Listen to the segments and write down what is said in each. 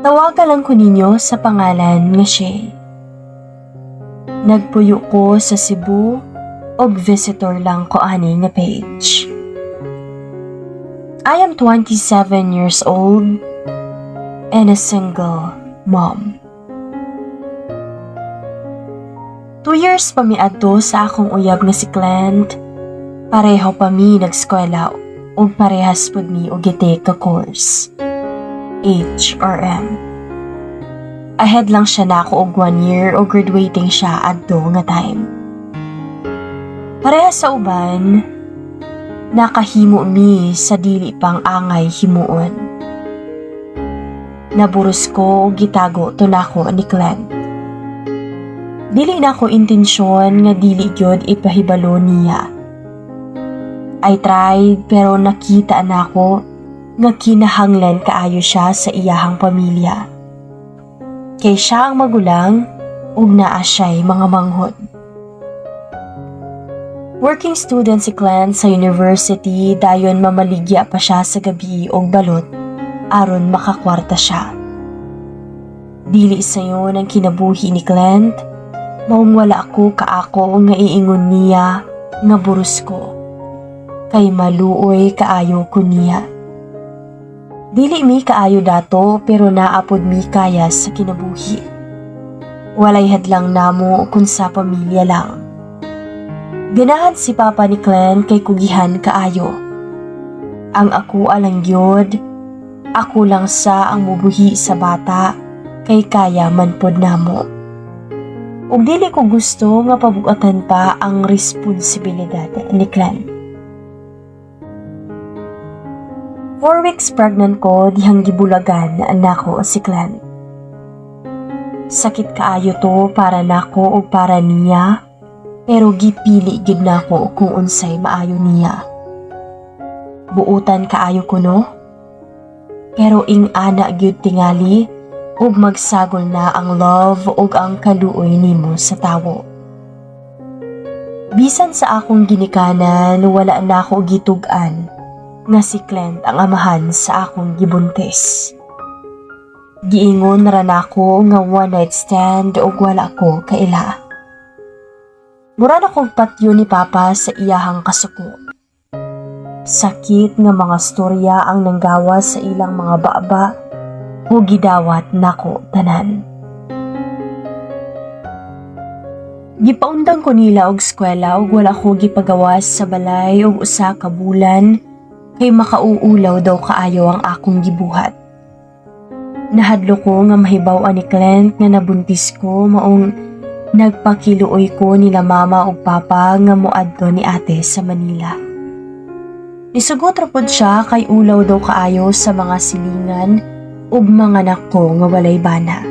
Tawagan lang ko ninyo sa pangalan nga Shay. Nagpuyo ko sa Cebu og visitor lang ko ani nga page. I am 27 years old and a single mom. 2 years pa mi adto sa akong uyab nga si Clint. Pareho pa mi nagskwela ug parehas pud mi og gitake ka course. HRM. Ahead lang siya nako og 1 year o graduating siya adto nga time. Parehas sa uban, nakahimo mi sa dili pang angay himuon. Naburos ko og gitago to nako ni Clint. Dili na ko intensyon nga dili gyud ipahibalo niya. I tried pero nakita nako nga kinahanglan kaayo siya sa iyahang pamilya. Kay siya ang magulang ug naa siya'y mga manghod. Working student si Clint sa university dayon mamaligya pa siya sa gabi og balot aron makakwarta siya. Dili sayon ang kinabuhi ni Clint, maong wala ako kaako nga iingon niya nga buros ko. Kay maluoy kaayo ko niya. Dili mi kaayo dato pero naapod mi kaya sa kinabuhi. Walay hadlang namo kun sa pamilya lang. Ganahan si Papa ni Clint kay kugihan kaayo. Ang ako alang gyud, ako lang sa ang mubuhi sa bata kay kaya man pod namo. Ug dili ko gusto nga pabugatan pa ang responsibilidad ni Clint. 4 weeks pregnant ko dihang gibulagan nako si Clint. Sakit kaayo to para nako o para niya, pero gipili gid nako kung unsay maayo niya. Buutan kaayo ko no? Pero ing ana gyud tingali ug magsagol na ang love ug ang kaluoy nimo sa tawo. Bisan sa akong ginikanan wala na ako gitug-an nga si Clint ang amahan sa akong gibuntis. Giingon ra nako nga one night stand ug wala ko kaila. Mura na kong patyo ni Papa sa iyahang kasuko. Sakit nga mga storya ang nanggawas sa ilang mga baba ug gidawat nako tanan. Gipaundang ko nila og eskwela ug wala ko gipagawas sa balay og usa ka bulan kay makauulaw daw kaayo ang akong gibuhat. Nahadlo ko nga mahibaw-an ni Clint nga nabuntis ko maong nagpakiluoy ko nila Mama ug Papa nga moadto ni ate sa Manila. Nisugot ra pod siya kay ulaw daw kaayo sa mga silingan ug mga anak ko nga walay bana.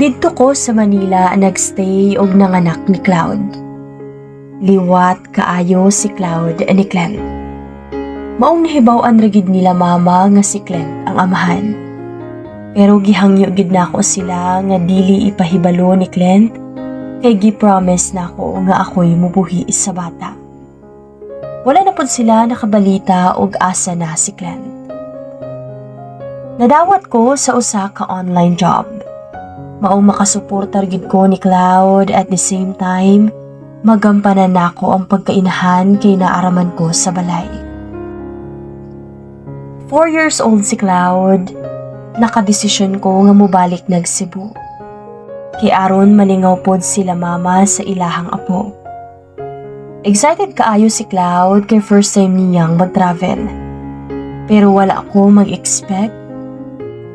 Didto ko sa Manila nagstay og nanganak ni Cloud. Liwat kaayo si Cloud ni Clint. Maong nahibaw-an ra gid nila Mama nga si Clint ang amahan. Pero gihangyo gid nako sila nga dili ipahibalo ni Clint kay gi-promise nako nga ako'y mubuhi sa bata. Wala na pod sila nakabalita og asa na si Clint. Nadawat ko sa usa ka online job. Maong makasuportar gid ko ni Cloud at the same time magampanan nako ang pagkainahan kay naaraman ko sa balay. 4 years old si Cloud, nakadesisyon ko nga mobalik nag Cebu. Kay aron malingaw pod sila Mama sa ilahang apo. Excited kaayo si Cloud kay first time niyang mag-travel. Pero wala ako mag-expect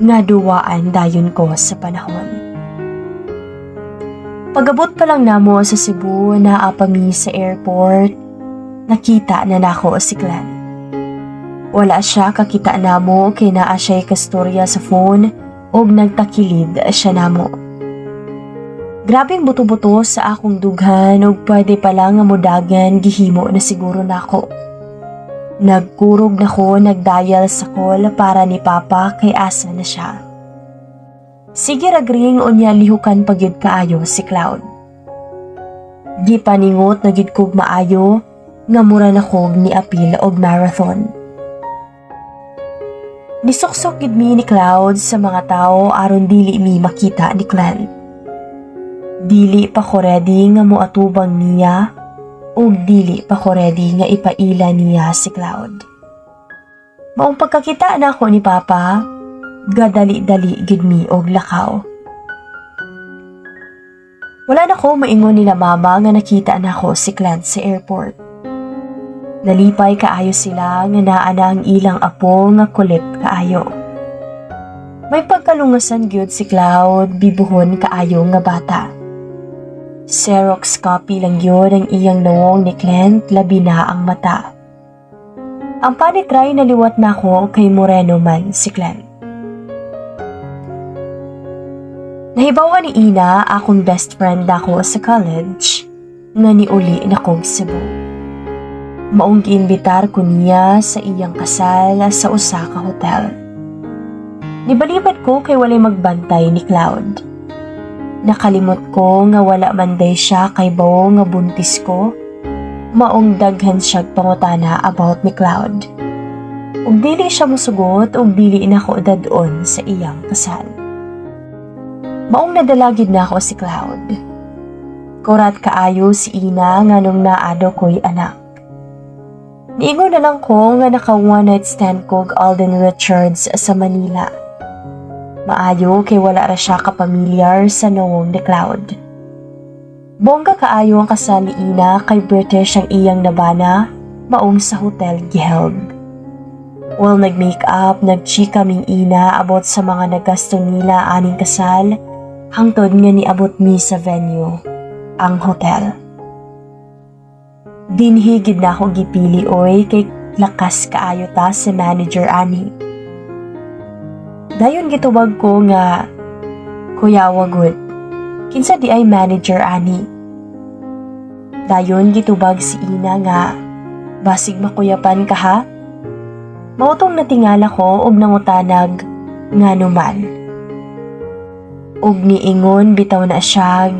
nga duwaan dayon ko sa panahon. Pagabot pa lang namo sa Cebu, naapa mi sa airport, nakita na nako si Clint. Wala siya kakita namo kay naa siya'y kastorya sa phone og nagtakilid siya namo. Grabing buto-buto sa akong dughan og pwede pala nga modagan gihimo na siguro nako. Nagkurog nako nagdial sa call para ni Papa kay asa na siya. Sige ragring unya lihukan pagyud kaayo si Cloud. Di paningot na gid kog maayo nga mura na kog ni apil og marathon. Nisuksok gid mi ni Cloud sa mga tao aron dili mi makita ni Clint. Dili pa ko ready nga moatubang niya ug dili pa ko ready nga ipaila niya si Cloud. Maong pagkakita na ako ni Papa, gadali-dali gid mi og lakaw. Wala na ko maingon nila Mama nga nakita na ako si Clint sa airport. Nalipay kaayo sila nga naa na ang ilang apo nga kulit kaayo. May pagkalungasan gyud si Cloud, bibuhon kaayo nga bata. Xerox copy lang yun ang iyang noong ni Clint, labi na ang mata. Ang panitry na liwat na ako kay Moreno man si Clint. Nahibawa ni Ina akong best friend ako sa college nga niuli na kong Cebu. Maong giimbitar ko niya sa iyang kasal sa usa ka hotel. Nibalibad ko kay walay magbantay ni Cloud. Nakalimot ko nga wala man day siya kay bao nga buntis ko. Maong daghan siyag pangutana about ni Cloud. Ug dili siya mosugot ug dili na ko dadon sa iyang kasal. Maong nadalagid na ako si Cloud. Kurat kaayo si Ina nga nung naado ko'y anak. Niingon na lang ko nga naka one night stand ko Alden Richards sa Manila. Maayo kay wala ra siya kapamilyar sa noong ni Cloud. Bongga kaayo ang kasal ni Ina kay British ang iyang nabana, maong sa hotel giheld. While nag-make up, nagchika ming Ina about sa mga nagastong nila aning kasal, hangtod nga niabot mi sa venue, ang hotel. Dinhigid na ako gipili oy kay lakas kaayo ta si manager ani. Dayon gitubag ko nga, Kuya Wagud, kinsa di ay manager ani. Dayon gitubag si Ina nga, basig makuyapan ka ha? Mautong natingala ko og nangutanag nga numan. Og niingon bitaw na siyag,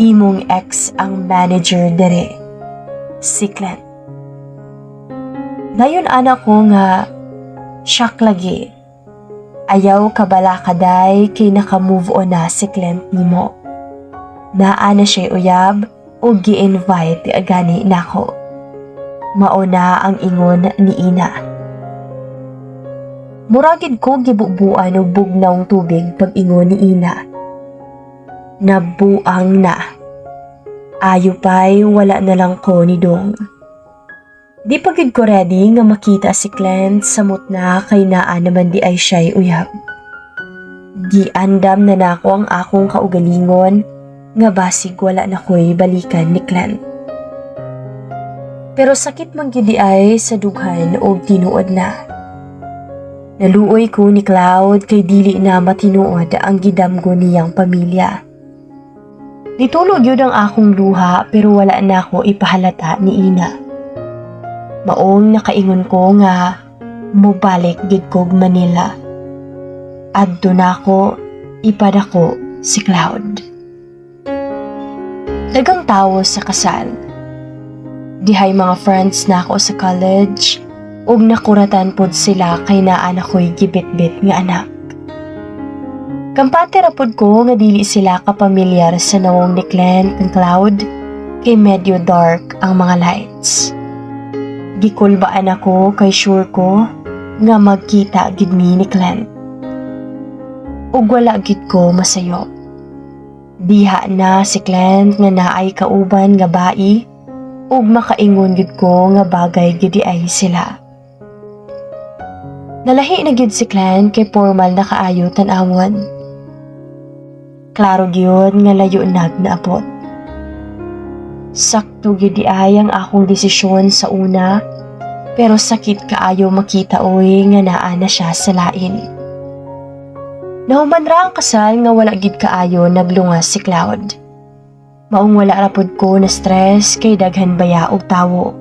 imong ex ang manager dere. Si Clint. Dayon anak ko nga, shock lagi. Ayaw kabala kaday kay naka-move on na si Clint nimo. Naa na siya uyab o gi-invite agani nako. Mauna ang ingon ni Ina. Muragid ko gibubuan og bugnawng tubig pag ingon ni Ina. Nabuang na. Ayo pa'y wala na lang ko ni Dong. Di pagid ko ready nga makita si Clint samot na kay naa naman di ay siya'y uyab. Giandam na nako ang akong kaugalingon nga basig wala na ko'y balikan ni Clint. Pero sakit man gid di ay sa dughan o tinuod na. Naluoy ko ni Cloud kay dili na matinuod ang gidamgo niyang pamilya. Nitulog yun ang akong luha pero wala na ako ipahalata ni Ina. Maong nakaingon ko nga mobalik gid kog Manila. Adto na ako ipadako si Cloud. Dagang tawo sa kasal. Dihay mga friends na ako sa college ug nakuratan pod sila kay naa na ko'y gibit-bit nga anak. Kampante rapod ko nga dili sila kapamilyar sa noong ni Clint and Cloud kay medyo dark ang mga lights. Gikulbaan ako kay sure ko nga magkita gid mi ni Clint. Ug wala gid ko masayo. Diha na si Clint nga naay kauban nga bai ug makaingon gid ko nga bagay gid ay sila. Nalahi na gid si Clint kay formal na kaayo tan-awon. Klaro gyud nga layo nag naabot. Sakto gyud ay ang akong desisyon sa una, pero sakit kaayo makita oy nga naa na siya sa lain. Nahuman ra ang kasal nga wala gid kaayo naglungas si Cloud. Maong wala ra pud ko na stress kay daghan baya og tawo.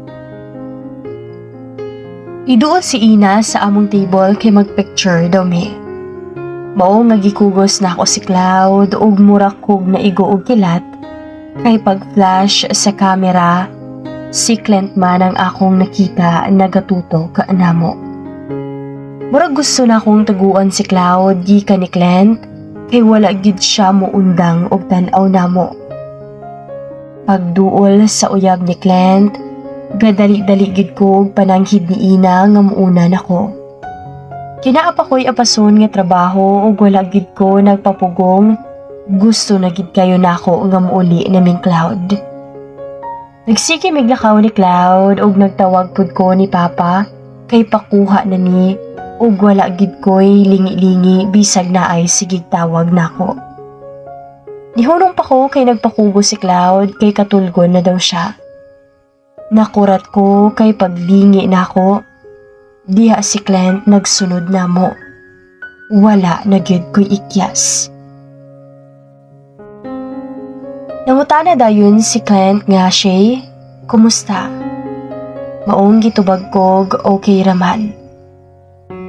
Iduol si Ina sa among table kay magpicture daw mi. Mao nga gikugos na ako si Cloud ug mura kog naigo og kilat kay pag-flash sa camera si Clint man ang akong nakita nagatutok ka anamo. Murag gusto na akong taguan si Cloud gikan ni Clint kay wala gid siya moundang og tan-aw namo. Pagduol sa uyab ni Clint, gadali-dali gid ko og pananghid ni Ina nga muuna nako. Kinaapa ko'y apason nga trabaho ug wala gid ko nagpapugong. Gusto na gid kayo nako nga muuli naming Cloud. Nagsige miglakaw ni Cloud ug nagtawag pud ko ni Papa kay pakuha na ni ug wala gid ko'y lingi-lingi bisag naay sigig tawag nako. Nihunong pa ko kay nagpakugo si Cloud kay katulgon na daw siya. Nakurat ko kay paglingi nako. Diha si Clint nagsunod namo. Wala na gyud ko'y ikyas. Nangutana dayon si Clint nga Shay, kumusta? Maong gitubag kog okay raman.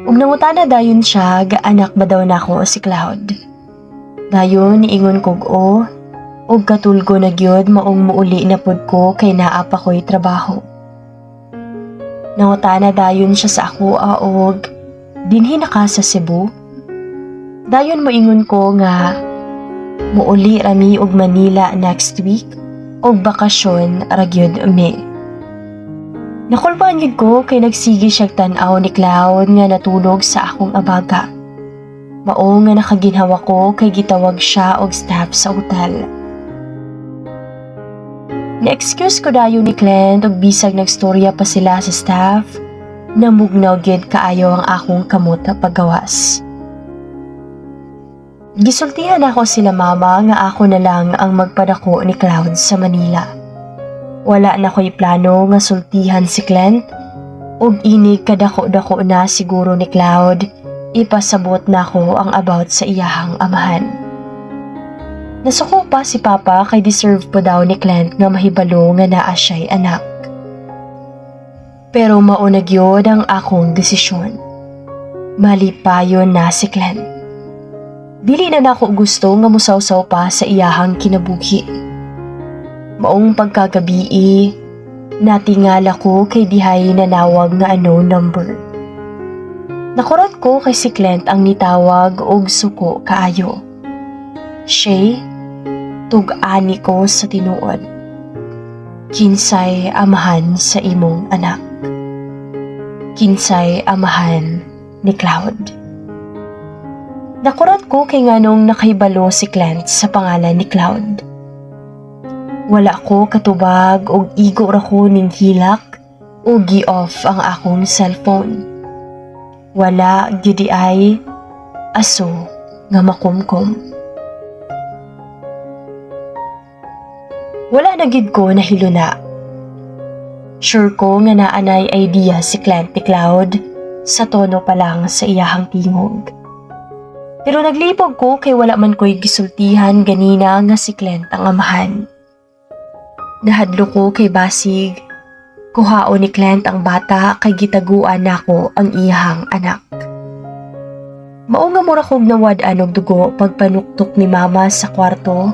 Ug nangutana dayon siya gaanak ba daw nako si Cloud. Dayon niingon kog o ug katulgo na gyud maong muuli na pud ko kay naa pa ko'y trabaho. Nangutana dayon siya sa ako og dinhi na ka sa Cebu. Dayon moingon ko nga muuli rami og Manila next week og bakasyon ra gyud me. Nakulbaan gid ko kay nagsigi siya tan-aw ni Cloud nga natulog sa akong abaga. Mao nga nakaginhawa ko kay gitawag siya og staff sa hotel. Na-excuse ko dayon ni Clint og bisag nagstorya pa sila sa staff, namugnaw gid kaayo ang akong kamot paggawas. Gisultihan ako sila mama nga ako na lang ang magpadako ni Cloud sa Manila. Wala na ko'y plano nga sultihan si Clint ug inig kadako-dako na siguro ni Cloud ipasabot na ko ang about sa iyahang amahan. Nasuko pa si Papa kay deserve po daw ni Clint nga mahibalo nga naa siya'y anak. Pero maunag yun ang akong desisyon. Mali pa yun na si Clint. Dili na nako gusto nga musawsaw pa sa iyahang kinabuhi. Maong pagkagabi natingala ko kay dihay nanawag nga unknown number. Nakurat ko kay si Clint ang nitawag og suko kaayo. Shay, tug-ani ko sa tinuod. Kinsay amahan sa imong anak. Kinsay amahan ni Cloud. Nakurat ko kay nganong nakahibalo si Clint sa pangalan ni Cloud. Wala ko katubag og igo ra ko ning hilak o gi-off ang akong cellphone. Wala gyud ay aso nga makumkom. Wala na gid ko nahiluna. Sure ko nga naanay idea si Clint ni Cloud sa tono pa lang sa iyahang tingog. Pero naglipog ko kay wala man ko'y gisultihan ganina nga si Clint ang amahan. Nahadlo ko kay basig, kuhao ni Clint ang bata kay gitaguan nako ang iyahang anak. Mao nga mura kog nawad-an og dugo pagpanuktok ni mama sa kwarto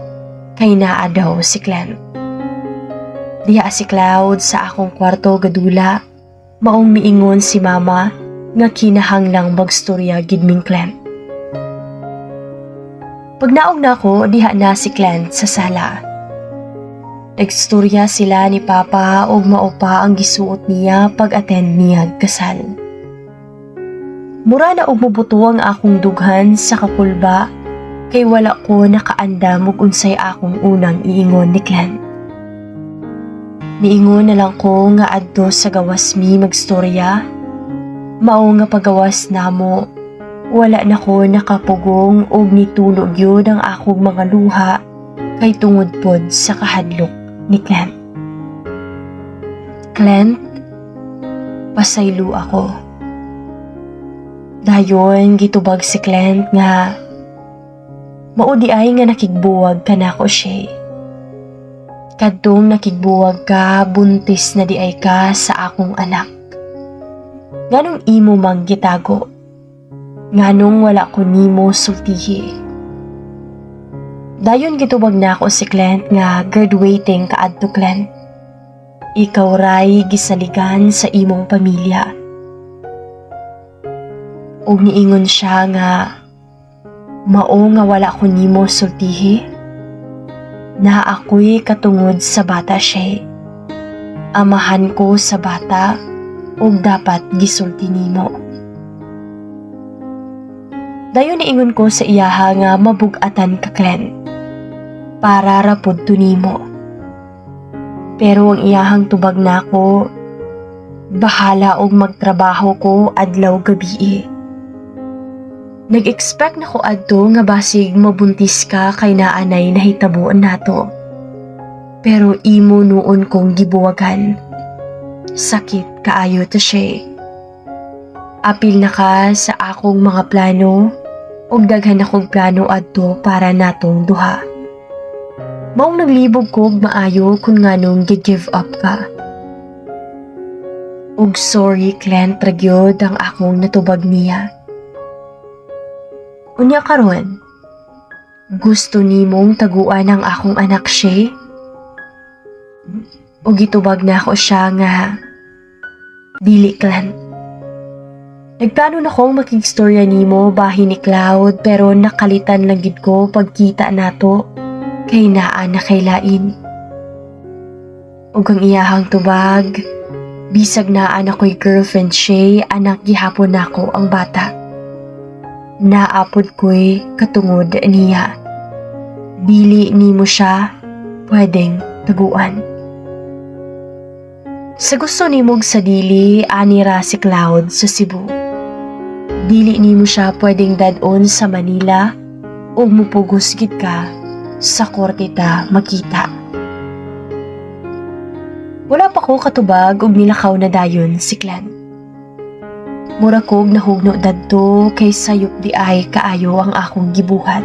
kay naa daw si Clint. Diha si Cloud sa akong kwarto gadula, maong miingon si mama nga kinahanglang magstorya gid ming Clint. Pag naog na ko, diha na si Clint sa sala. Nagstorya sila ni Papa og maupa ang gisuot niya pag-attend niya kasal. Mura na og mubuto ang akong dughan sa kakulba kay wala ko nakaandam og unsay akong unang iingon ni Clint. Niingon na lang ko nga adto sa gawas mi magstorya. Mao nga pagawas namo, wala na ko nakapugong og nitulog yun ang akong mga luha kay tungod pod sa kahadlok ni Clint. Clint, pasaylo ako. Dayon gitubag si Clint nga maudi ay nga nakigbuwag ka na ko siya. Kadtong nakigbuwag ka, buntis na di ay ka sa akong anak. Nganong imo mang gitago? Nganong wala ko nimo sultihi? Dayon gitubag na ako si Clint nga graduating kaadto Clint. Ikaw ray gisaligan sa imong pamilya. ug niingon siya nga mao nga wala ko nimo sultihi na ako'y katungod sa bata siya. Amahan ko sa bata ug dapat gisulti nimo. Dayon niingon ko sa iyaha nga mabug-atan ka Glenn para rapod to nimo. Pero ang iyahang tubag nako, bahala og magtrabaho ko adlaw gabi. Nag-expect na ko adto nga basig mabuntis ka kay naanay nahitaboan nato. Pero imo noon kong gibuwagan. Sakit kaayo to siya. Apil na ka sa akong mga plano ug daghan akong plano adto para natong duha. Maong naglibog ko og maayo kung nganong gi-give up ka. Ug sorry Glenn tragyod ang akong natubag niya. Unya karon, gusto nimong taguan ang akong anak siya? O gitubag na ako siya nga, dili Glenn. Nagplano na kong makigstorya nimo bahin ni Cloud pero nakalitan lang gid ko pagkita nato kay naa na kay lain. Ug ang iyahang tubag, bisag naa na ko'y girlfriend siya, anak gihapon nako ang bata. Naapod ko'y katungod niya. Dili nimo siya pwedeng taguan. Sa gusto nimog sa dili, anira si Cloud sa Cebu. Dili nimo siya pwedeng dadon sa Manila o mupugos gid ka sa korte ta makita. Wala pa ko katubag og nilakaw na dayon si Glenn. Mura kog nahugno dadto kay sayop di ay kaayo ang akong gibuhat.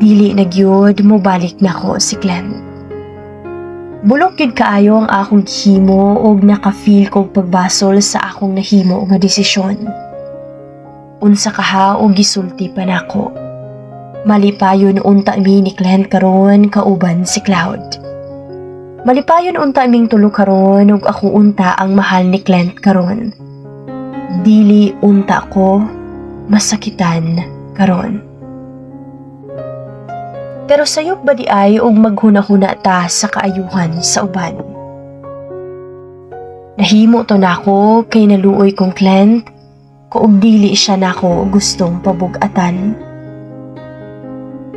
Dili na gyud mo balik nako si Glenn. Bulok gyud kaayo ang akong himo og naka-feel kog pagbasol sa akong nahimo nga desisyon. Unsa kaha og gisulti pa nako. Malipayon unta mi ni Glenn karon kauban si Cloud. Malipayon unta aming tulo karon ug ako unta ang mahal ni Glenn karon. Dili unta ko masakitan karon. Pero sayop ba di ay og maghuna-huna ta sa kaayuhan sa uban? Nahimo to nako kay naluoy kong Glenn kung dili siya nako gustong pabug-atan.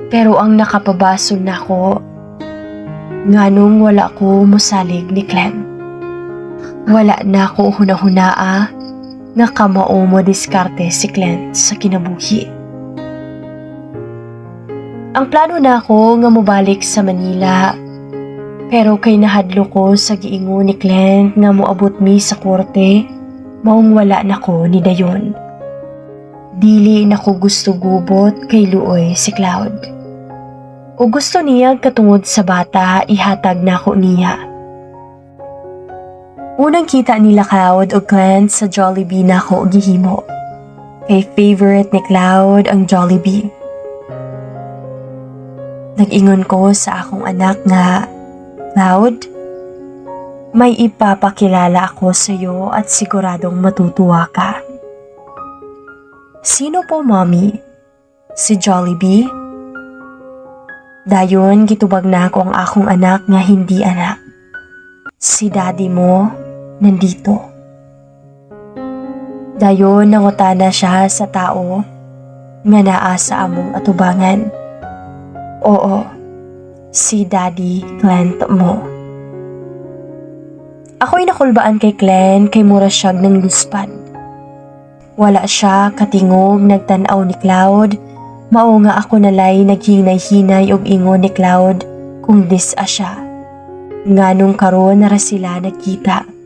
Pero ang nakapabasol nako nganong wala ko mosalig ni Glenn. Wala na ko hunahunaa nga kamao mo diskarte si Glenn sa kinabuhi. Ang plano na ako nga mobalik sa Manila, pero kay nahadlo ko sa giingon ni Glenn nga moabot mi sa korte, maong wala na ko ni dayon. Dili na ko gusto gubot kay luoy si Cloud. O gusto niya katungod sa bata, ihatag na ko niya. Unang kita nila Cloud o Glenn sa Jollibee na ko gihimo. Kay favorite ni Cloud ang Jollibee. Nag-ingon ko sa akong anak nga, Cloud, may ipapakilala ako sa iyo at siguradong matutuwa ka. Sino po, Mommy? Si Jollibee? Dayon gitubag na ako ang akong anak nga hindi anak. Si daddy mo nandito. Dayon nangutana siya sa tao nga naa sa among atubangan. Oo, si Daddy Glenn mo. Ako'y nakulbaan kay Glenn kay mura siyag ng luspan. Wala siya katingog nagtanaw ni Cloud, mao nga ako nalay naghinay-hinay og ingon ni Cloud kung dis-a siya. Nganong karon na ra sila nagkita.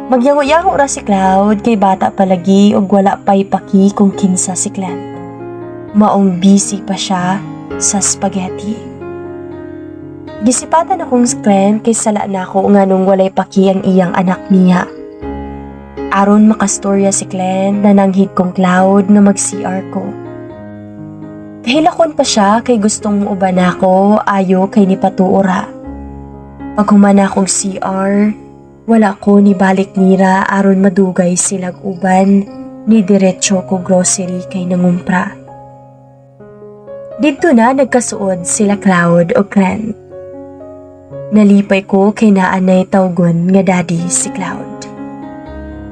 Magyango-yango ra si Cloud kay bata palagi og wala pa'y paki kung kinsa si Glenn. Maong busy pa siya sa spaghetti. Gisipatan akong si Glenn kay sala na ako nganong walay paki ang iyang anak niya. Aron makastorya si Glenn na nanghid kong Cloud na mag-CR ko. Kahilakon pa siya kay gustong muuban ako ayo kay ni patuora. Pag humana akong CR, wala ko ni balik nira aron madugay silag uban ni diretso ko grocery kay nangumpra. Dito na nagkasuod sila Cloud o Clan. Nalipay ko kay naanay tawgon nga daddy si Cloud.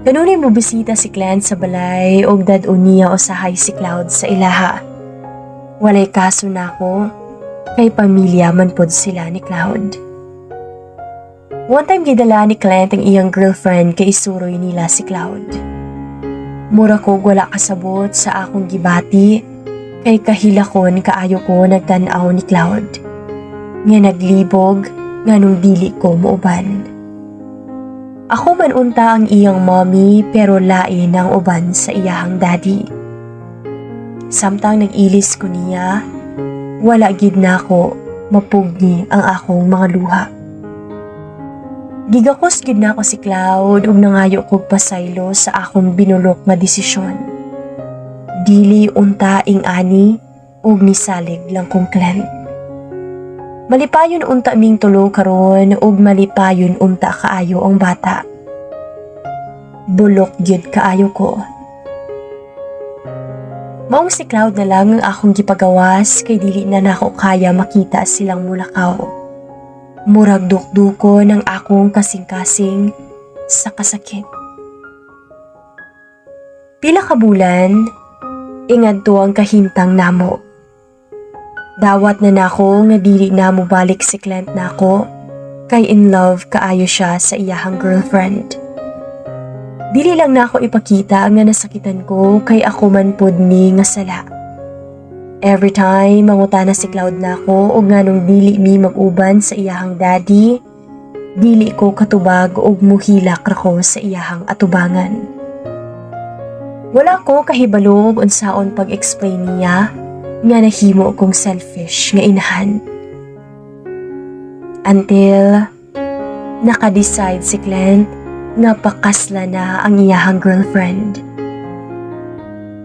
Kanunay mo bisita si Clan sa balay og dad-o niya usahay si Cloud sa ilaha. Walay kaso na ako, kay pamilya man pod sila ni Cloud. One time gidala ni Clint ang iyang girlfriend kay isuroy nila si Cloud. Mura ko wala kasabot sa akong gibati, kay kahilakon kaayo ko nagtanaw ni Cloud. Nga naglibog, nga nung dili ko muuban. Ako man unta ang iyang mommy pero lain ang uban sa iyahang daddy. Samtang nag-ilis ko niya, wala gid na ako mapugni ang akong mga luha. Gigakos gid na ako si Cloud ug nangayo ko pasaylo sa akong binulok nga desisyon. Dili unta ing ani ug nisalig lang kong Clint. Malipayon unta ming tulo karon ug malipayon unta kaayo ang bata. Bulok gyud kaayo ko. Maong si Cloud na lang ang akong gipagawas kay dili na nako kaya makita silang mulakaw. Murag dukduko ng akong kasing-kasing sa kasakit. Pila ka bulan, ingadto ang kahimtang namo. Dawat na nako nga dili na mo balik si Clint nako, kay in love kaayo siya sa iyahang girlfriend. Dili lang nako ipakita nga nasakitan ko kay ako man pod ni nga sala. Every time mangutana si Cloud nako og nganong dili mi mag-uban sa iyahang daddy, dili ko katubag og muhilak ra ko sa iyahang atubangan. Wala ko kahibalog unsaon pag-explain niya nga nahimo kong selfish nga inahan. Until naka-decide si Clint nga pakasla na ang iyahang girlfriend.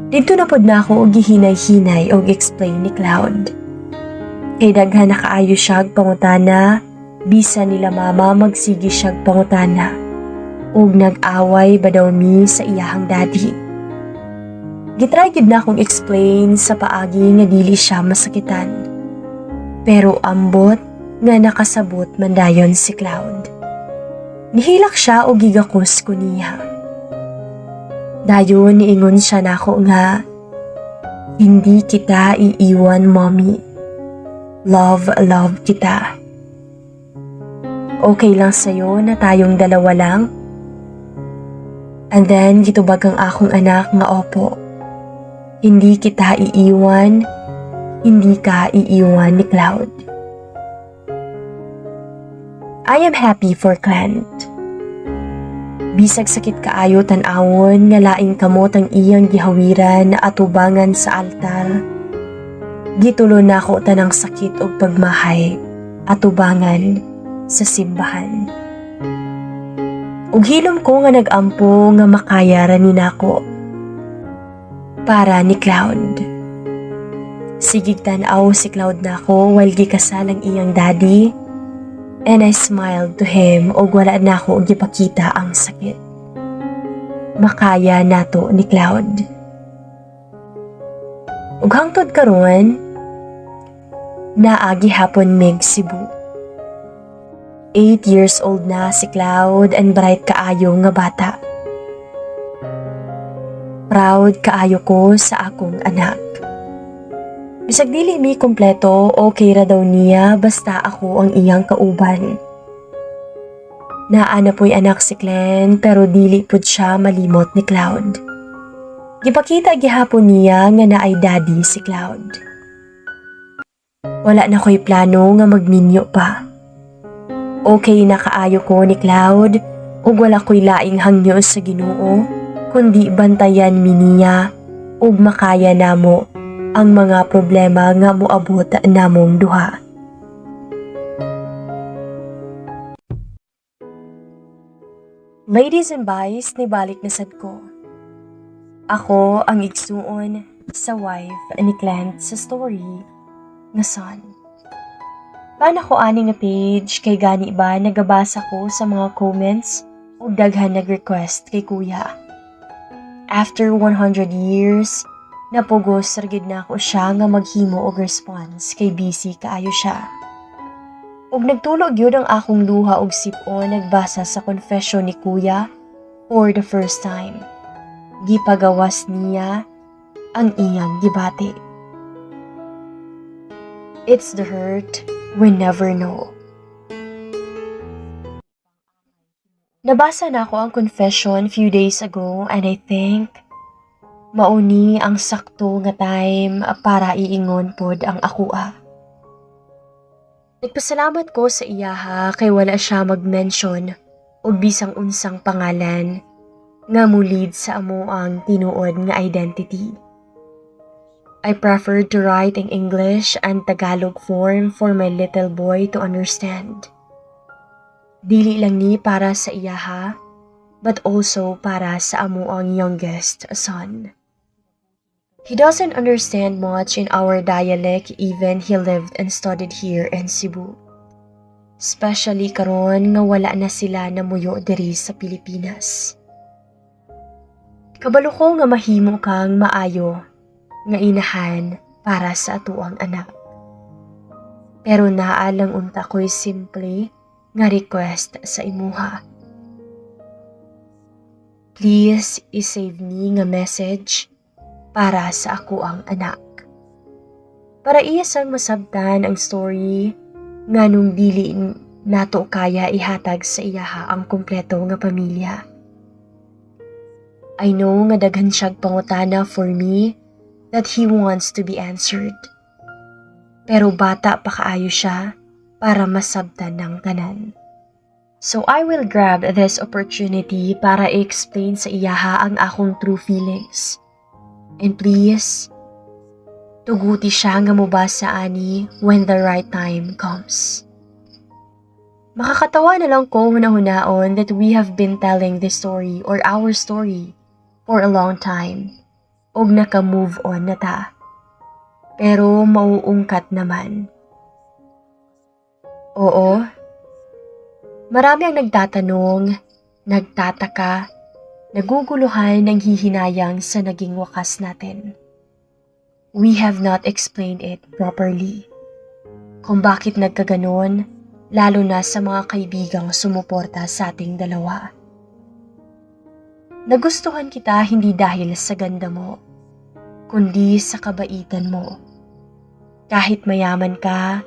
Dito na pod na ako og gihinay-hinay og explain ni Cloud. Kay daghan na kaayo siya pangutana, bisa nila mama magsigi siya pangutana. Og nag-away ba daw mi sa iyahang daddy. Gitry gid na akong explain sa paagi nga dili siya masakitan. Pero ambot nga nakasabot man dayon si Cloud. Nihilak siya og gigakos ko niya. Dayon niingon siya nako nga, hindi kita iiwan, mommy. Love kita. Okay lang sa'yo na tayong dalawa lang? And then gitubag ang akong anak nga opo. Hindi kita iiwan, hindi ka iiwan ni Cloud. I am happy for Clint. Bisag sakit kaayo tan-awon nga laing kamot ang iyang gihawiran na atubangan sa altar. Gitulo na ako tanang sakit og pagmahay atubangan sa simbahan. Ug hilom ko nga nag-ampo nga makaya ra ni nako para ni Cloud. Sigig tan-aw si Cloud nako while gikasal ang iyang daddy. And I smiled to him og wala na ako gipakita ang sakit. Makaya nato ni Cloud. Ug hangtod karon, naagi hapon mig Cebu. 8 years old na si Cloud and bright kaayo nga bata. Proud kaayo ko sa akong anak. Bisag dili mi kompleto, okay ra daw niya basta ako ang iyang kauban. Naa na po'y anak si Clint pero dili pud siya malimot ni Cloud. Gipakita gihapon niya nga naay daddy si Cloud. Wala na ko'y plano nga magminyo pa. Okay na kaayo ko ni Cloud ug wala ko'y laing hangyo sa Ginoo kundi bantayan mi niya ug makaya namo ang mga problema nga moabot namong duha. Ladies and boys, nibalik na sad ko. Ako ang igsuon sa wife ni Clint sa story nga son. Paano ko ani nga page kay gani ba nagabasa ko sa mga comments o daghan nag-request kay kuya. After 100 years, napugos ragid na ako siya nga maghimo og response kay busy kaayo siya. Ug nagtulog yun ang akong luha og sip-on nagbasa sa confession ni Kuya for the first time. Gipagawas niya ang iyang gibati. It's the hurt we never know. Nabasa na ako ang confession few days ago and I think mauni ang sakto nga time para iingon pod ang akua. Nagpasalamat ko sa iyaha kay wala siya mag-mention og bisang unsang pangalan nga mulid sa amo ang tinuod nga identity. I preferred to write in English and Tagalog form for my little boy to understand. Dili lang ni para sa iyaha, but also para sa amo ang youngest son. He doesn't understand much in our dialect even he lived and studied here in Cebu. Especially karon nga wala na sila namuyo diri sa Pilipinas. Kabalo ko nga mahimo kang maayo nga inahan para sa atuang anak. Pero naalang unta ko'y simple nga request sa imuha. Please isave me nga message para sa ako ang anak. Para iyasang masabtan ang story nga nung dili nato kaya ihatag sa iyaha ang kumpleto nga pamilya. I know nga daghan siyag pangutana for me that he wants to be answered. Pero bata pa kaayo siya para masabtan ng tanan. So I will grab this opportunity para i-explain sa iyaha ang akong true feelings. And please, tuguti siya nga mubasa ani when the right time comes. Makakatawa na lang ko hunahunahon that we have been telling this story or our story for a long time. Og naka-move on na ta. Pero mauungkat naman. Oo. Marami ang nagtatanong, nagtataka, naguguluhan ng hihinayang sa naging wakas natin. We have not explained it properly. Kung bakit nagkaganon, lalo na sa mga kaibigang sumuporta sa ating dalawa. Nagustuhan kita hindi dahil sa ganda mo, kundi sa kabaitan mo. Kahit mayaman ka,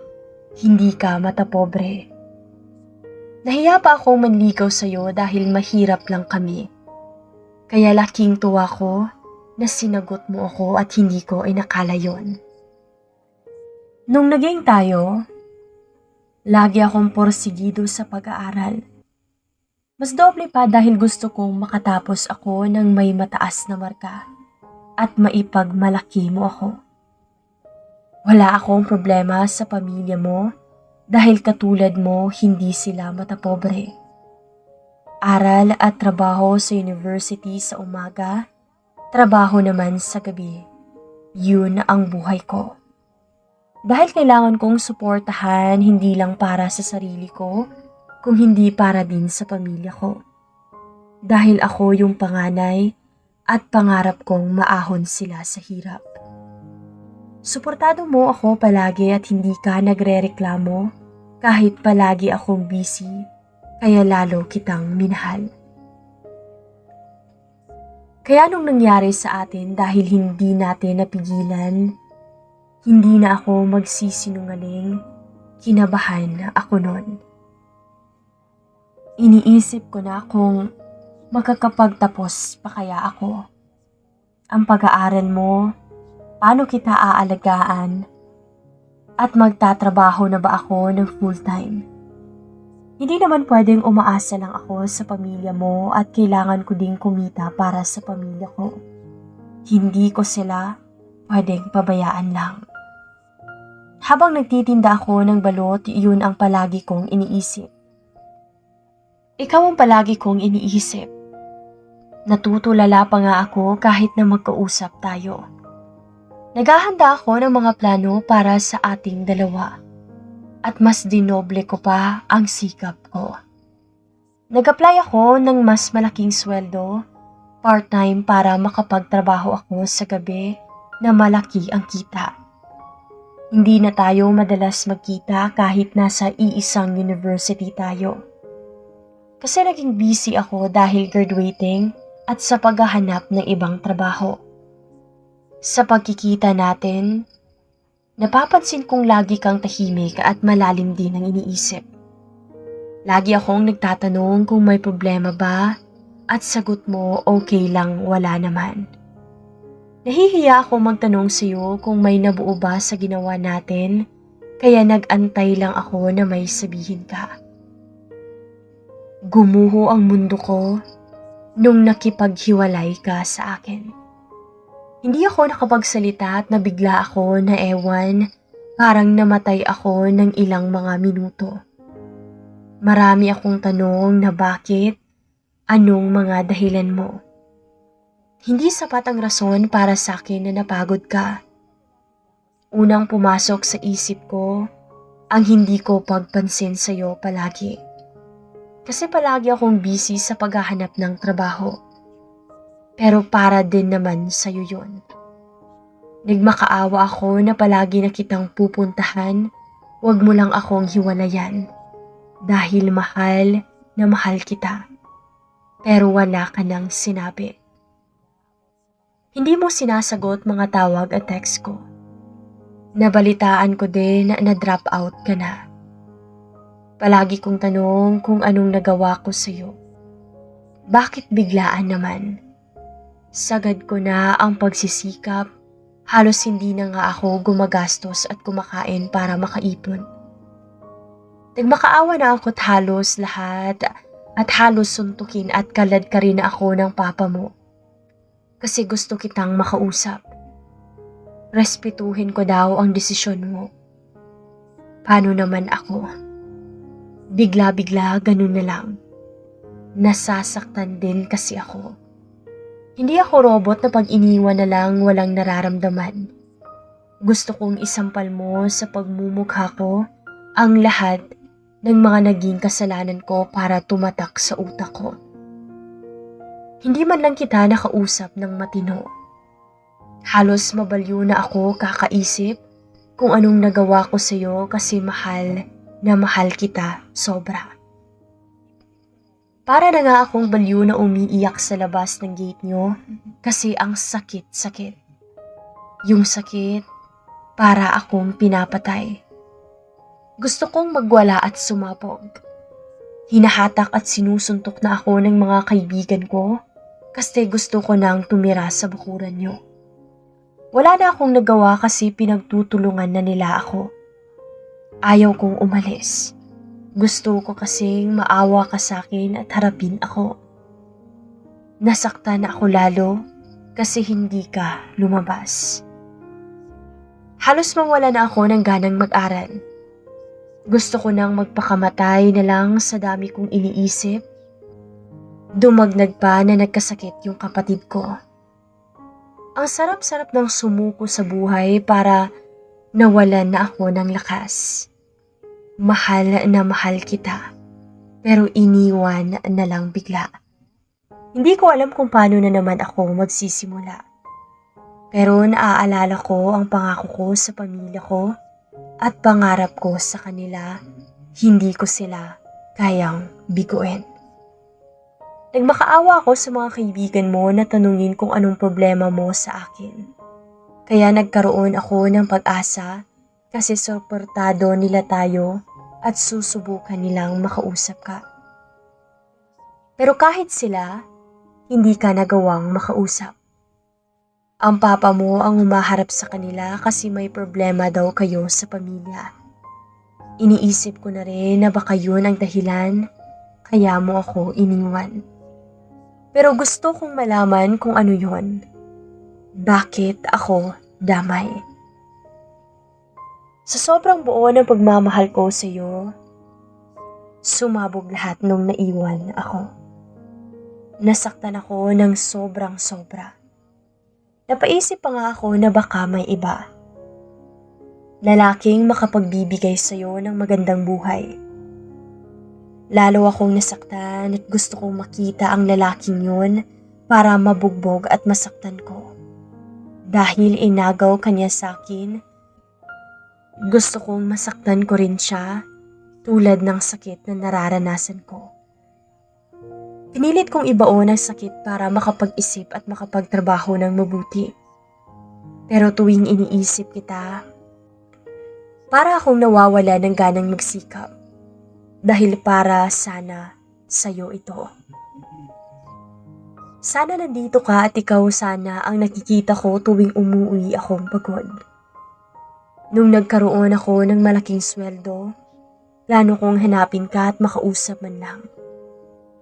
hindi ka matapobre. Nahiya pa akong manligaw sa'yo dahil mahirap lang kami. Kaya laking tuwa ko na sinagot mo ako at hindi ko inakala yon. Nung naging tayo, lagi akong porsigido sa pag-aaral. Mas doble pa dahil gusto kong makatapos ako ng may mataas na marka at maipagmalaki mo ako. Wala akong problema sa pamilya mo dahil katulad mo hindi sila matapobre. Aral at trabaho sa university sa umaga, trabaho naman sa gabi. Yun ang buhay ko. Dahil kailangan kong suportahan hindi lang para sa sarili ko, kung hindi para din sa pamilya ko. Dahil ako yung panganay at pangarap kong maahon sila sa hirap. Suportado mo ako palagi at hindi ka nagrereklamo kahit palagi akong busy, kaya lalo kitang minahal. Kaya nung nangyari sa atin dahil hindi natin napigilan, hindi na ako magsisinungaling, kinabahan ako nun. Iniisip ko na kung makakapagtapos pa kaya ako. Ang pag-aaral mo, paano kita aalagaan, at magtatrabaho na ba ako ng full-time. Hindi naman pwedeng umaasa lang ako sa pamilya mo at kailangan ko ding kumita para sa pamilya ko. Hindi ko sila pwedeng pabayaan lang. Habang nagtitinda ako ng balot, yun ang palagi kong iniisip. Ikaw ang palagi kong iniisip. Natutulala pa nga ako kahit na magkausap tayo. Naghahanda ako ng mga plano para sa ating dalawa. At mas dinoble ko pa ang sikap ko. Nag-apply ako ng mas malaking sweldo Part-time para makapagtrabaho ako sa gabi na malaki ang kita. Hindi na tayo madalas magkita kahit nasa iisang university tayo. Kasi naging busy ako dahil graduating at sa paghahanap ng ibang trabaho. Sa pagkikita natin, napapansin kong lagi kang tahimik at malalim din ang iniisip. Lagi akong nagtatanong kung may problema ba at sagot mo okay lang, wala naman. Nahihiya ako magtanong sa iyo kung may nabuo ba sa ginawa natin, kaya nag-antay lang ako na may sabihin ka. Gumuho ang mundo ko nung nakipaghiwalay ka sa akin. Hindi ako nakapagsalita at nabigla ako na ewan, parang namatay ako ng ilang mga minuto. Marami akong tanong na bakit, anong mga dahilan mo. Hindi sapat ang rason para sa akin na napagod ka. Unang pumasok sa isip ko, ang hindi ko pagpansin sa iyo palagi. Kasi palagi akong busy sa paghahanap ng trabaho. Pero para din naman sa iyo yun. Nagmakaawa ako na palagi na kitang pupuntahan, wag mo lang akong hiwalayan. Dahil mahal na mahal kita. Pero wala ka nang sinabi. Hindi mo sinasagot mga tawag at text ko. Nabalitaan ko din na drop out ka na. Palagi kong tanong kung anong nagawa ko sa'yo. Bakit biglaan naman? Sagad ko na ang pagsisikap, halos hindi na nga ako gumagastos at kumakain para makaipon. Nagmakaawa na ako't halos lahat at halos suntukin at kalad ka rin ako ng papa mo. Kasi gusto kitang makausap. Respetuhin ko daw ang desisyon mo. Paano naman ako? Bigla-bigla ganun na lang. Nasasaktan din kasi ako. Hindi ako robot na pag iniwan na lang walang nararamdaman. Gusto kong isampal mo sa pagmumukha ko ang lahat ng mga naging kasalanan ko para tumatak sa utak ko. Hindi man lang kita nakausap ng matino. Halos mabaliw na ako kakaisip kung anong nagawa ko sa iyo kasi mahal na mahal kita sobra. Para na nga akong baliw na umiiyak sa labas ng gate nyo kasi ang sakit-sakit. Yung sakit para akong pinapatay. Gusto kong magwala at sumabog. Hinahatak at sinusuntok na ako ng mga kaibigan ko kasi gusto ko nang tumira sa bakuran nyo. Wala na akong nagawa kasi pinagtutulungan na nila ako. Ayaw kong umalis. Gusto ko kasing maawa ka sa akin at harapin ako. Nasaktan ako lalo kasi hindi ka lumabas. Halos mawala na ako ng ganang mag-aral. Gusto ko nang magpakamatay na lang sa dami kong iniisip. Dumagnag pa na nagkasakit yung kapatid ko. Ang sarap-sarap ng sumuko sa buhay para nawalan na ako ng lakas. Mahal na mahal kita, pero iniwan na lang bigla. Hindi ko alam kung paano na naman ako magsisimula. Pero naaalala ko ang pangako ko sa pamilya ko at pangarap ko sa kanila, hindi ko sila kayang biguin. Nagmakaawa ako sa mga kaibigan mo na tanungin kung anong problema mo sa akin. Kaya nagkaroon ako ng pag-asa kasi suportado nila tayo at susubukan nilang makausap ka. Pero kahit sila, hindi ka nagawang makausap. Ang papa mo ang umaharap sa kanila kasi may problema daw kayo sa pamilya. Iniisip ko na rin na baka yun ang dahilan, kaya mo ako iniwan. Pero gusto kong malaman kung ano yun. Bakit ako damay? Sa sobrang buo ng pagmamahal ko sa iyo, sumabog lahat nung naiwan ako. Nasaktan ako ng sobrang sobra. Napaisip pa nga ako na baka may iba. Lalaking makapagbibigay sa'yo ng magandang buhay. Lalo akong nasaktan at gusto kong makita ang lalaking yun para mabugbog at masaktan ko. Dahil inagaw kanya sa akin, gusto kong masaktan ko rin siya tulad ng sakit na nararanasan ko. Pinilit kong ibaon ang sakit para makapag-isip at makapagtrabaho ng mabuti. Pero tuwing iniisip kita, para akong nawawala ng ganang magsikap dahil para sana sa'yo ito. Sana nandito ka at ikaw sana ang nakikita ko tuwing umuwi akong pagod. Nung nagkaroon ako ng malaking sweldo, plano kong hanapin ka at makausap man lang.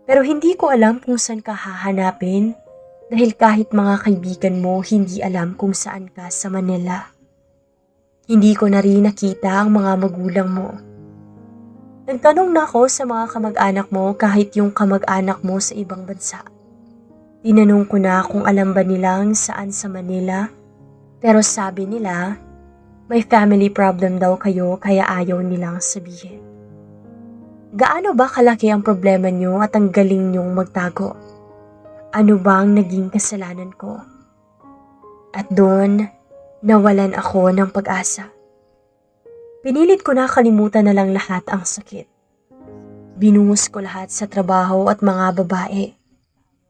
Pero hindi ko alam kung saan ka hahanapin dahil kahit mga kaibigan mo hindi alam kung saan ka sa Manila. Hindi ko na rin nakita ang mga magulang mo. Nagtanong na ako sa mga kamag-anak mo kahit yung kamag-anak mo sa ibang bansa. Tinanong ko na kung alam ba nilang saan sa Manila, pero sabi nila, may family problem daw kayo kaya ayaw nilang sabihin. Gaano ba kalaki ang problema nyo at ang galing nyong magtago? Ano bang naging kasalanan ko? At doon, nawalan ako ng pag-asa. Pinilit ko na kalimutan na lang lahat ang sakit. Binuhos ko lahat sa trabaho at mga babae.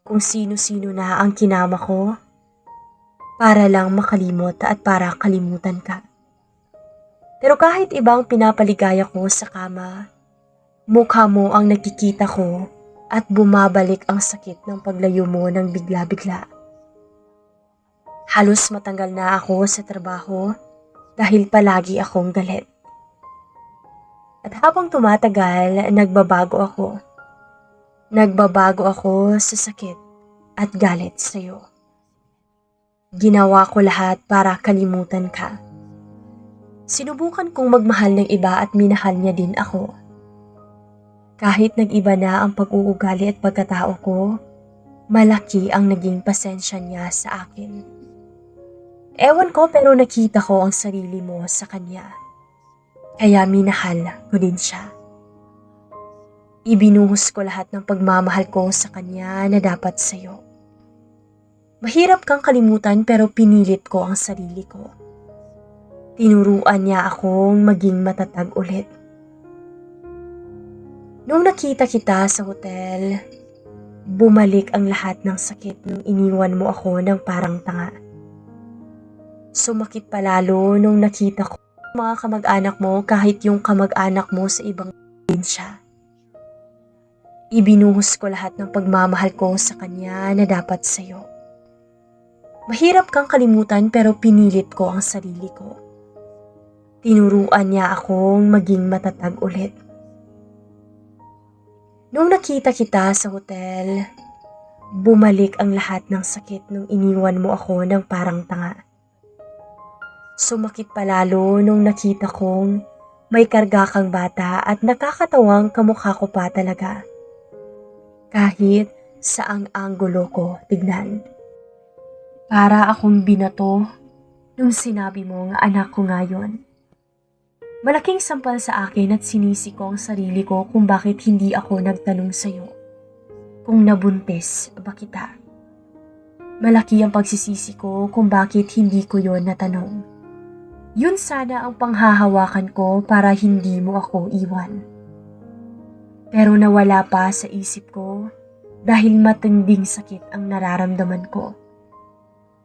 Kung sino-sino na ang kinama ko, para lang makalimot at para kalimutan ka. Pero kahit ibang pinapaligaya ko sa kama, mukha mo ang nakikita ko at bumabalik ang sakit ng paglayo mo ng bigla-bigla. Halos matanggal na ako sa trabaho dahil palagi akong galit. At habang tumatagal, nagbabago ako. Nagbabago ako sa sakit at galit sa'yo. Ginawa ko lahat para kalimutan ka. Sinubukan kong magmahal ng iba at minahal niya din ako. Kahit nag-iba na ang pag-uugali at pagkatao ko, malaki ang naging pasensya niya sa akin. Ewan ko pero nakita ko ang sarili mo sa kanya. Kaya minahal ko din siya. Ibinuhos ko lahat ng pagmamahal ko sa kanya na dapat sa'yo. Mahirap kang kalimutan pero pinilit ko ang sarili ko. Tinuruan niya akong maging matatag ulit. Nung nakita kita sa hotel, bumalik ang lahat ng sakit nung iniwan mo ako ng parang tanga. Sumakit pa lalo nung nakita ko mga kamag-anak mo kahit yung kamag-anak mo sa ibang probinsya. Ibinuhos ko lahat ng pagmamahal ko sa kanya na dapat sa'yo. Mahirap kang kalimutan pero pinilit ko ang sarili ko. Tinuruan niya akong maging matatag ulit. Nung nakita kita sa hotel, bumalik ang lahat ng sakit nung iniwan mo ako ng parang tanga. Sumakit pa lalo nung nakita kong may karga kang bata at nakakatawang kamukha ko pa talaga. Kahit saang anggulo ko tignan. Para akong binato nung sinabi mo nga anak ko ngayon. Malaking sampal sa akin at sinisi ko ang sarili ko kung bakit hindi ako nagtanong sa'yo. Kung nabuntis ba kita. Malaki ang pagsisisi ko kung bakit hindi ko yon natanong. Yun sana ang panghahawakan ko para hindi mo ako iwan. Pero nawala pa sa isip ko dahil matinding sakit ang nararamdaman ko.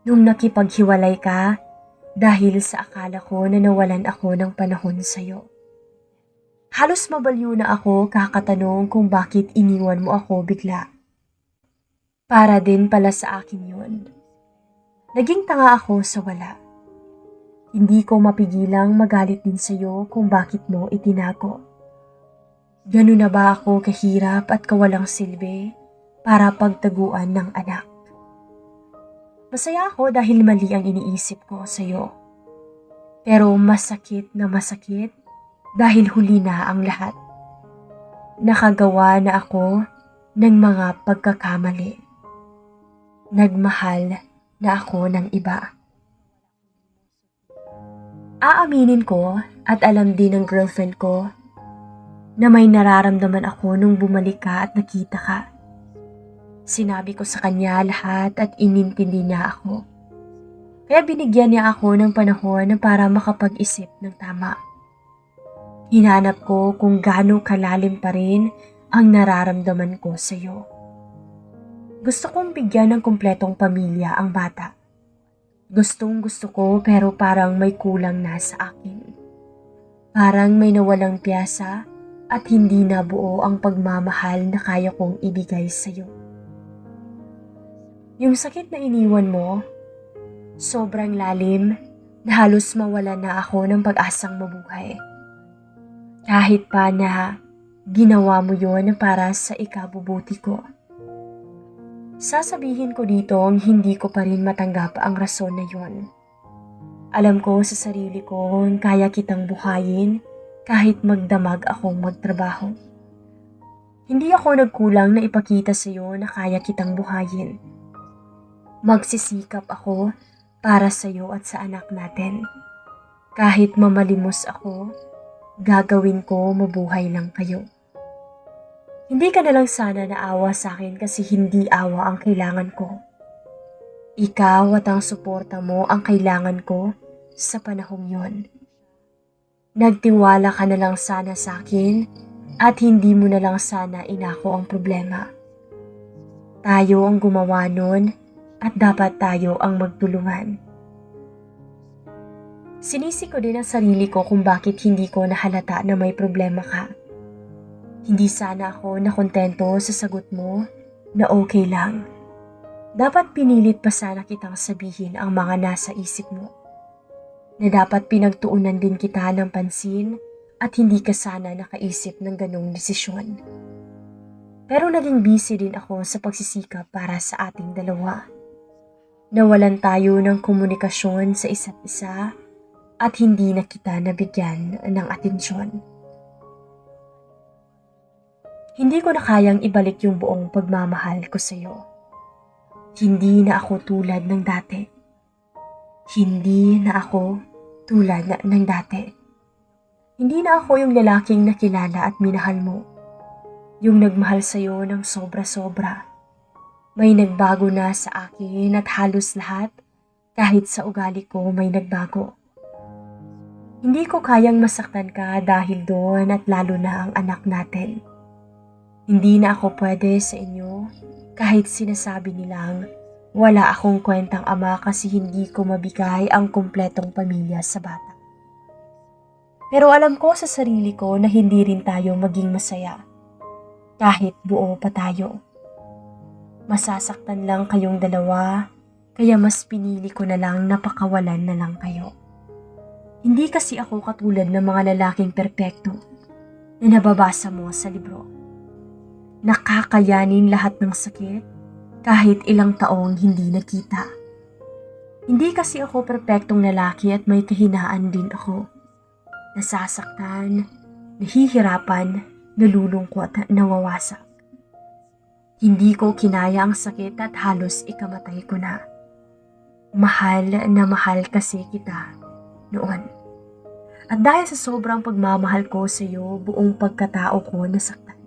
Nung nakipaghiwalay ka dahil sa akala ko na nawalan ako ng panahon sa'yo. Halos mabaliw na ako kakatanong kung bakit iniwan mo ako bigla. Para din pala sa akin yun. Naging tanga ako sa wala. Hindi ko mapigilang magalit din sa'yo kung bakit mo itinago. Ganun na ba ako kahirap at kawalang silbi para pagtaguan ng anak? Masaya ako dahil mali ang iniisip ko sa'yo. Pero masakit na masakit dahil huli na ang lahat. Nakagawa na ako ng mga pagkakamali. Nagmahal na ako ng iba. Aaminin ko at alam din ng girlfriend ko na may nararamdaman ako nung bumalik ka at nakita ka. Sinabi ko sa kanya lahat at inintindi niya ako. Kaya binigyan niya ako ng panahon para makapag-isip ng tama. Hinanap ko kung gaano kalalim pa rin ang nararamdaman ko sa iyo. Gusto kong bigyan ng kumpletong pamilya ang bata. Gustong gusto ko pero parang may kulang na sa akin. Parang may nawalang piyasa at hindi nabuo ang pagmamahal na kaya kong ibigay sa iyo. Yung sakit na iniwan mo, sobrang lalim na halos mawala na ako ng pag-asang mabuhay. Kahit pa na ginawa mo yon para sa ikabubuti ko. Sasabihin ko dito hindi ko pa rin matanggap ang rason na yon. Alam ko sa sarili ko kaya kitang buhayin kahit magdamag akong magtrabaho. Hindi ako nagkulang na ipakita sa iyo na kaya kitang buhayin. Magsisikap ako para sa iyo at sa anak natin. Kahit mamalimos ako, gagawin ko mabuhay lang kayo. Hindi ka na lang sana naawa sa akin kasi hindi awa ang kailangan ko. Ikaw at ang suporta mo ang kailangan ko sa panahong yon. Nagtiwala ka na lang sana sa akin at hindi mo na lang sana inako ang problema. Tayo ang gumawa nun at dapat tayo ang magtulungan. Sinisi ko din ang sarili ko kung bakit hindi ko nahalata na may problema ka. Hindi sana ako nakontento sa sagot mo na okay lang. Dapat pinilit pa sana kitang sabihin ang mga nasa isip mo. Na dapat pinagtuunan din kita ng pansin at hindi ka sana nakaisip ng ganong desisyon. Pero naging busy din ako sa pagsisikap para sa ating dalawa. Nawalan tayo ng komunikasyon sa isa't isa at hindi na kita nabigyan ng atensyon. Hindi ko na kayang ibalik yung buong pagmamahal ko sa iyo. Hindi na ako tulad ng dati. Hindi na ako tulad ng dati. Hindi na ako yung lalaking nakilala at minahal mo. Yung nagmahal sa iyo ng sobra-sobra. May nagbago na sa akin at halos lahat, kahit sa ugali ko may nagbago. Hindi ko kayang masaktan ka dahil doon at lalo na ang anak natin. Hindi na ako pwede sa inyo kahit sinasabi nilang wala akong kwentang ama kasi hindi ko mabigay ang kumpletong pamilya sa bata. Pero alam ko sa sarili ko na hindi rin tayo maging masaya kahit buo pa tayo. Masasaktan lang kayong dalawa, kaya mas pinili ko na lang na pakawalan na lang kayo. Hindi kasi ako katulad ng mga lalaking perpekto na nababasa mo sa libro. Nakakayanin lahat ng sakit kahit ilang taong hindi nakita. Hindi kasi ako perpektong lalaki at may kahinaan din ako. Nasasaktan, nahihirapan, nalulungkot at nawawasak. Hindi ko kinaya ang sakit at halos ikamatay ko na. Mahal na mahal kasi kita noon. At dahil sa sobrang pagmamahal ko sa iyo, buong pagkatao ko nasaktan.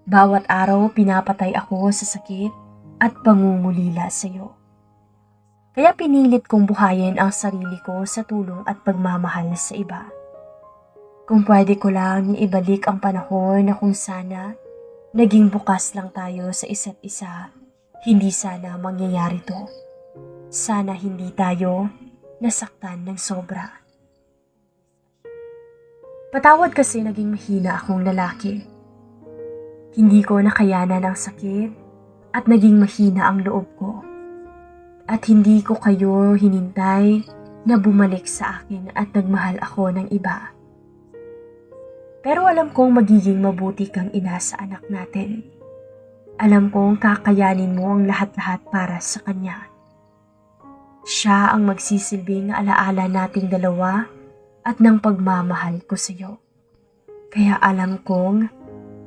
Bawat araw pinapatay ako sa sakit at pangungulila sa iyo. Kaya pinilit kong buhayin ang sarili ko sa tulong at pagmamahal sa iba. Kung pwede ko lang ibalik ang panahon na kung sana naging bukas lang tayo sa isa't isa, hindi sana mangyayari to. Sana hindi tayo nasaktan ng sobra. Patawad kasi naging mahina akong lalaki. Hindi ko nakayanan ang sakit at naging mahina ang loob ko. At hindi ko kayo hinintay na bumalik sa akin at nagmahal ako ng iba. Pero alam kong magiging mabuti kang ina sa anak natin. Alam kong kakayanin mo ang lahat-lahat para sa kanya. Siya ang magsisilbing alaala nating dalawa at ng pagmamahal ko sa iyo. Kaya alam kong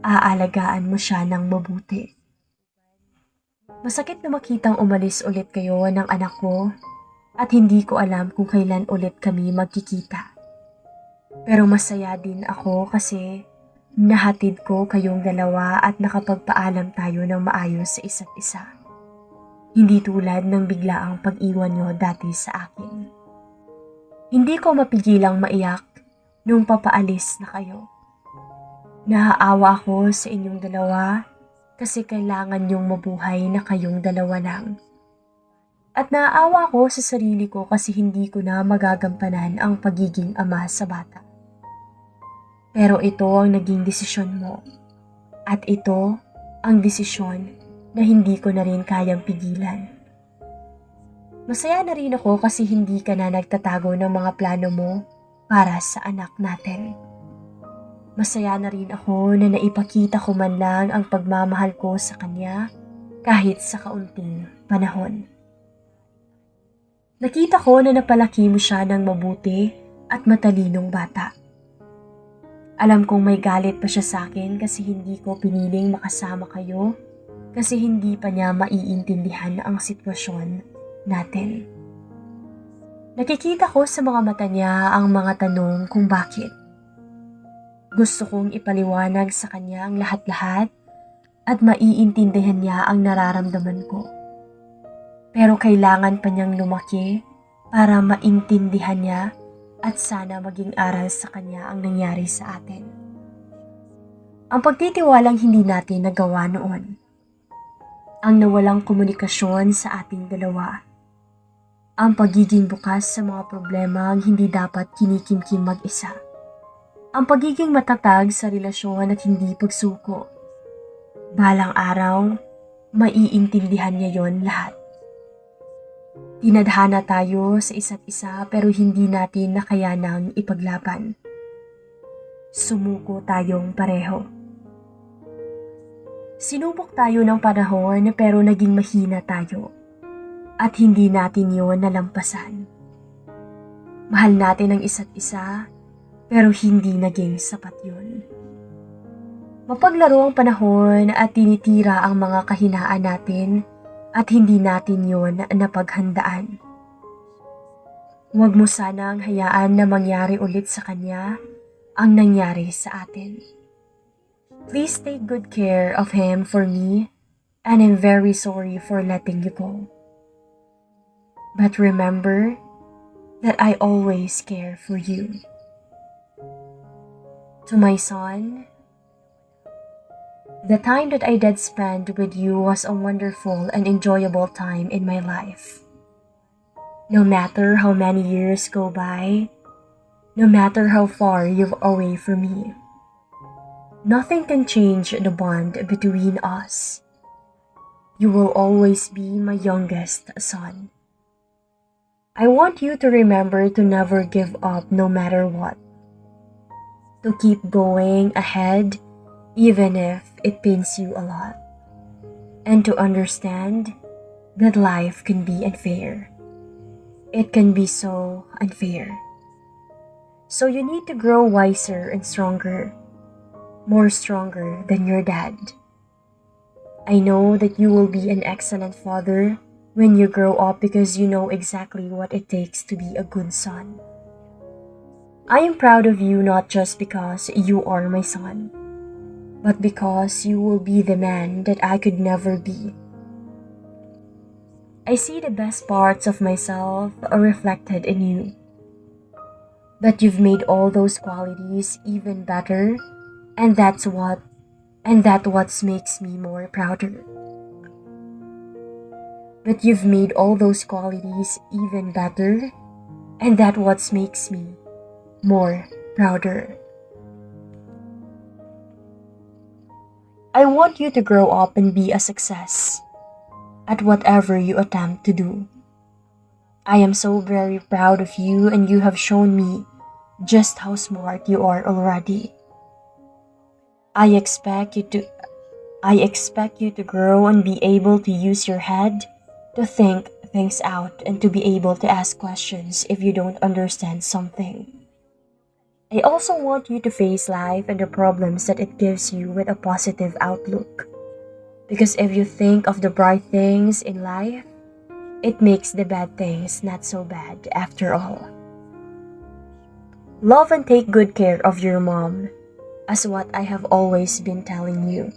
aalagaan mo siya ng mabuti. Masakit na makitang umalis ulit kayo ng anak ko at hindi ko alam kung kailan ulit kami magkikita. Pero masaya din ako kasi Nahatid ko kayong dalawa at nakapagpaalam tayo ng maayos sa isa't isa. Hindi tulad ng biglaang pag-iwan nyo dati sa akin. Hindi ko mapigilang maiyak nung papaalis na kayo. Naaawa ako sa inyong dalawa kasi kailangan nyong mabuhay na kayong dalawa lang. At naaawa ako sa sarili ko kasi hindi ko na magagampanan ang pagiging ama sa bata. Pero ito ang naging desisyon mo. At ito ang desisyon na hindi ko na rin kayang pigilan. Masaya na rin ako kasi hindi ka na nagtatago ng mga plano mo para sa anak natin. Masaya na rin ako na naipakita ko man lang ang pagmamahal ko sa kanya kahit sa kaunting panahon. Nakita ko na napalaki mo siya ng mabuti at matalinong bata. Alam kong may galit pa siya sa akin kasi hindi ko piniling makasama kayo kasi hindi pa niya maiintindihan ang sitwasyon natin. Nakikita ko sa mga mata niya ang mga tanong kung bakit. Gusto kong ipaliwanag sa kanya ang lahat-lahat at maiintindihan niya ang nararamdaman ko. Pero kailangan pa niyang lumaki para maintindihan niya at sana maging aral sa kanya ang nangyari sa atin. Ang pagtitiwalang hindi natin nagawa noon. Ang nawalang komunikasyon sa ating dalawa. Ang pagiging bukas sa mga problema ang hindi dapat kinikimkim mag-isa. Ang pagiging matatag sa relasyon at hindi pagsuko. Balang araw, maiintindihan niya yon lahat. Tinadhana tayo sa isa't isa pero hindi natin nakayanang ipaglaban. Sumuko tayong pareho. Sinubok tayo ng panahon pero naging mahina tayo at hindi natin yon nalampasan. Mahal natin ang isa't isa pero hindi naging sapat yun. Mapaglaro ang panahon at tinitira ang mga kahinaan natin at hindi natin yon napaghandaan. Huwag mo sanang hayaan na mangyari ulit sa kanya ang nangyari sa atin. Please take good care of him for me, and I'm very sorry for letting you go. But remember that I always care for you. To my son, the time that I did spend with you was a wonderful and enjoyable time in my life. No matter how many years go by, no matter how far you're away from me, nothing can change the bond between us. You will always be my youngest son. I want you to remember to never give up no matter what. To keep going ahead even if it pains you a lot. And to understand that life can be unfair. It can be so unfair. So you need to grow wiser and stronger. More stronger than your dad. I know that you will be an excellent father when you grow up because you know exactly what it takes to be a good son. I am proud of you not just because you are my son, but because you will be the man that I could never be. I see the best parts of myself are reflected in you. But you've made all those qualities even better. And that's what makes me more prouder. But you've made all those qualities even better, and that's what makes me more prouder. I want you to grow up and be a success at whatever you attempt to do. I am so very proud of you, and you have shown me just how smart you are already. I expect you to grow and be able to use your head to think things out and to be able to ask questions if you don't understand something. I also want you to face life and the problems that it gives you with a positive outlook. Because if you think of the bright things in life, it makes the bad things not so bad after all. Love and take good care of your mom. as what I have always been telling you.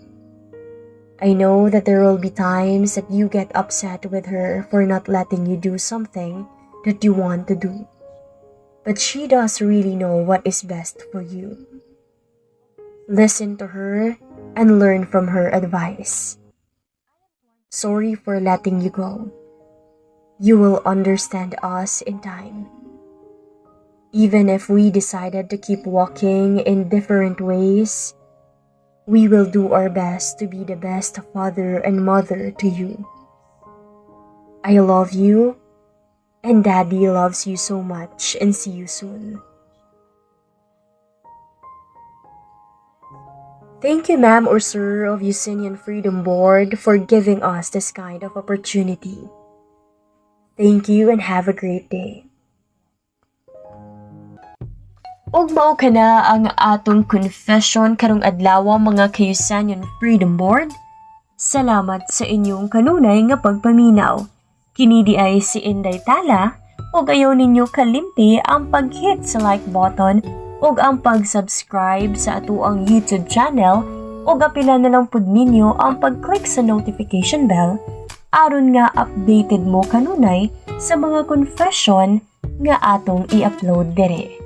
I know that there will be times that you get upset with her for not letting you do something that you want to do. But she does really know what is best for you. Listen to her and learn from her advice. Sorry for letting you go. You will understand us in time. Even if we decided to keep walking in different ways, we will do our best to be the best father and mother to you. I love you, and Daddy loves you so much, and see you soon. Thank you, ma'am or sir of Usinian Freedom Board for giving us this kind of opportunity. Thank you and have a great day. Ug mao kana ang atong confession karong adlaw mga ka-Usanian Freedom Board. Salamat sa inyong kanunay nga pagpaminaw. Kini di ay si Inday Tala ug ayaw ninyo kalimti ang pag-hit sa like button ug ang pag-subscribe sa atuang YouTube channel ug apila na lang pud ninyo ang pag-click sa notification bell aron nga updated mo kanunay sa mga confession nga atong i-upload dire.